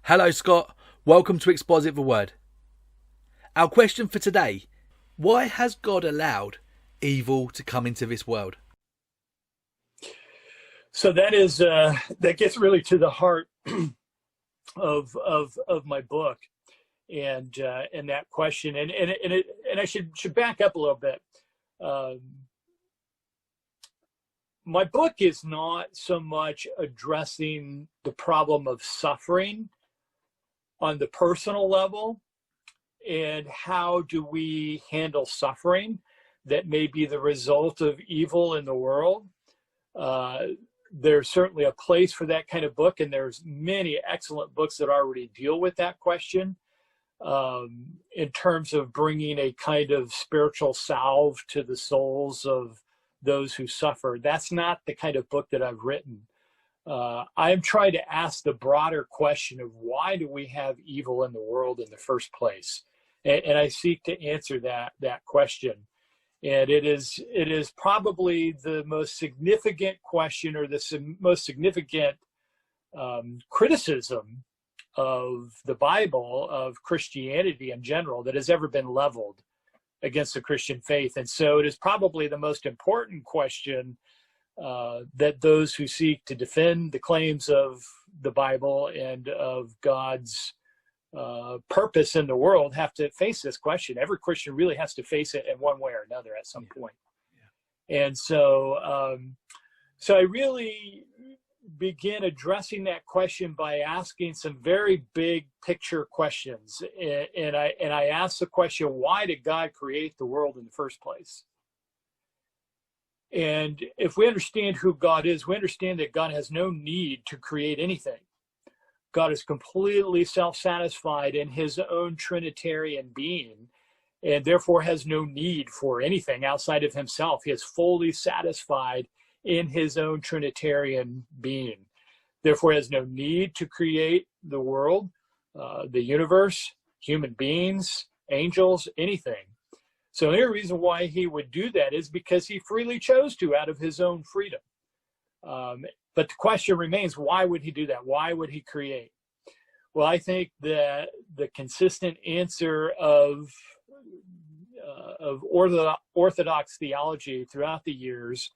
Hello, Scott. Welcome to Exposit The Word. Our question for today: why has God allowed evil to come into this world? So that gets really to the heart of my book, and that question, and I should back up a little bit. My book is not so much addressing the problem of suffering on the personal level and how do we handle suffering that may be the result of evil in the world. There's certainly a place for that kind of book, and there's many excellent books that already deal with that question in terms of bringing a kind of spiritual salve to the souls of those who suffer. That's not the kind of book that I've written. I'm trying to ask the broader question of why do we have evil in the world in the first place? And I seek to answer that question. And it is probably the most significant question, or the most significant criticism of the Bible, of Christianity in general, that has ever been leveled against the Christian faith. And so it is probably the most important question that those who seek to defend the claims of the Bible and of God's purpose in the world have to face this question. Every Christian really has to face it in one way or another at some point. Yeah. And so I really begin addressing that question by asking some very big picture questions. And I ask the question, why did God create the world in the first place? And if we understand who God is, we understand that God has no need to create anything. God is completely self-satisfied in his own Trinitarian being, and therefore has no need for anything outside of himself. He is fully satisfied in his own Trinitarian being. Therefore has no need to create the world, the universe, human beings, angels, anything. So the only reason why he would do that is because he freely chose to out of his own freedom. But the question remains, why would he do that? Why would he create? Well, I think that the consistent answer of Orthodox theology throughout the years,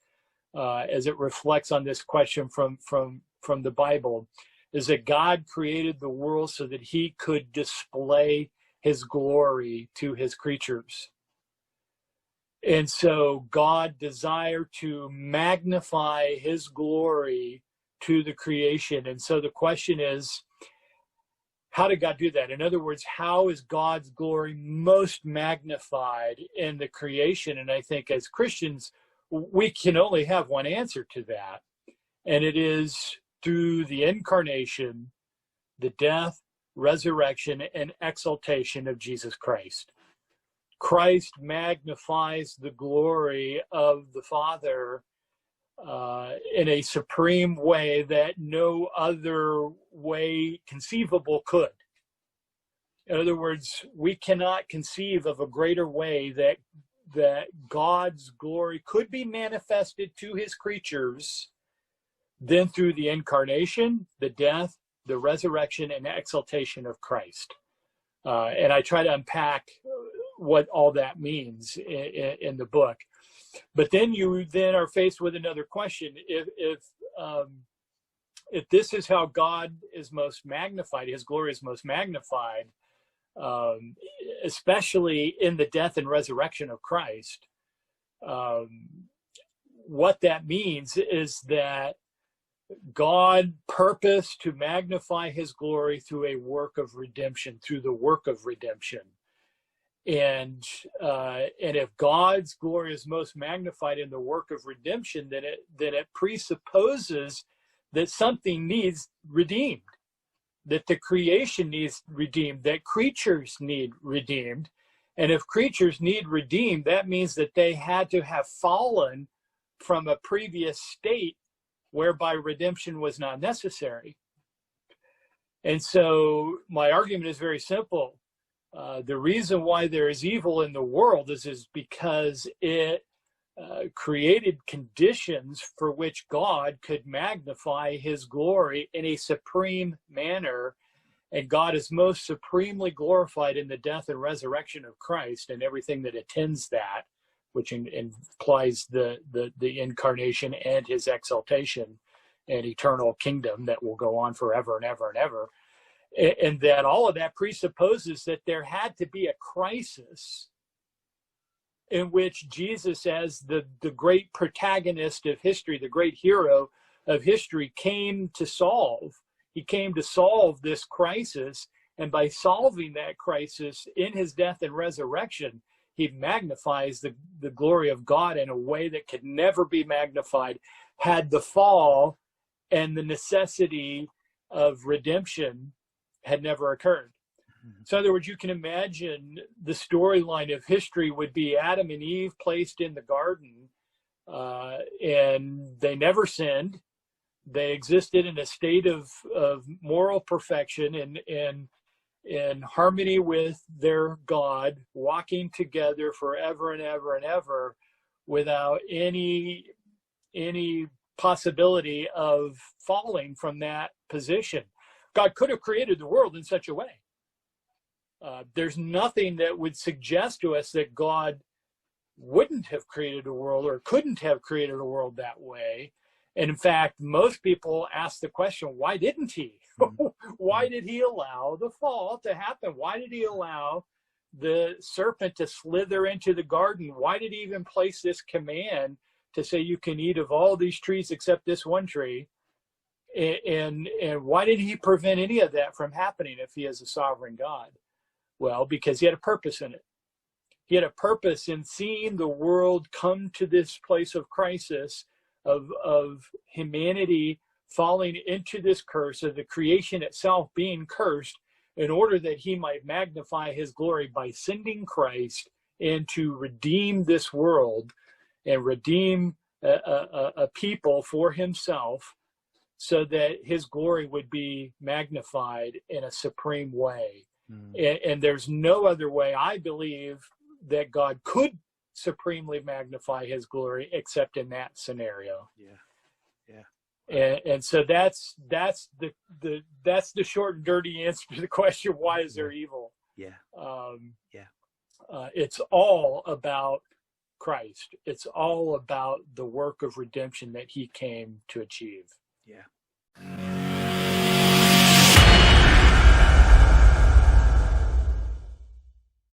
as it reflects on this question from the Bible, is that God created the world so that he could display his glory to his creatures. And so God desired to magnify his glory to the creation. And so the question is, how did God do that? In other words, how is God's glory most magnified in the creation? And I think as Christians, we can only have one answer to that. And it is through the incarnation, the death, resurrection, and exaltation of Jesus Christ. Christ magnifies the glory of the Father in a supreme way that no other way conceivable could. In other words, we cannot conceive of a greater way that God's glory could be manifested to his creatures than through the incarnation, the death, the resurrection, and exaltation of Christ. And I try to unpack what all that means in the book. But then you are faced with another question. If this is how God is most magnified, his glory is most magnified, especially in the death and resurrection of Christ, what that means is that God purposed to magnify his glory through a work of redemption, through the work of redemption. And if God's glory is most magnified in the work of redemption, then it presupposes that something needs redeemed, that the creation needs redeemed, that creatures need redeemed. And if creatures need redeemed, that means that they had to have fallen from a previous state whereby redemption was not necessary. And so my argument is very simple. The reason why there is evil in the world is because it created conditions for which God could magnify his glory in a supreme manner. And God is most supremely glorified in the death and resurrection of Christ and everything that attends that, which implies the incarnation and his exaltation and eternal kingdom that will go on forever and ever and ever. And that all of that presupposes that there had to be a crisis in which Jesus, as the great protagonist of history, the great hero of history, came to solve. He came to solve this crisis, and by solving that crisis in his death and resurrection, he magnifies the glory of God in a way that could never be magnified had the fall and the necessity of redemption had never occurred. So in other words, you can imagine the storyline of history would be Adam and Eve placed in the garden, and they never sinned. They existed in a state of moral perfection and in harmony with their God, walking together forever and ever and ever without any possibility of falling from that position. God could have created the world in such a way. There's nothing that would suggest to us that God wouldn't have created a world or couldn't have created a world that way. And in fact, most people ask the question, why didn't he? Why did he allow the fall to happen? Why did he allow the serpent to slither into the garden? Why did he even place this command to say you can eat of all these trees except this one tree? And why did he prevent any of that from happening if he is a sovereign God? Well, because he had a purpose in it. He had a purpose in seeing the world come to this place of crisis, of humanity falling into this curse, of the creation itself being cursed, in order that he might magnify his glory by sending Christ and to redeem this world and redeem a people for himself, so that his glory would be magnified in a supreme way. And there's no other way, I believe, that God could supremely magnify his glory except in that scenario. And so that's the short and dirty answer to the question, why is there evil? It's all about Christ. It's all about the work of redemption that he came to achieve. Yeah.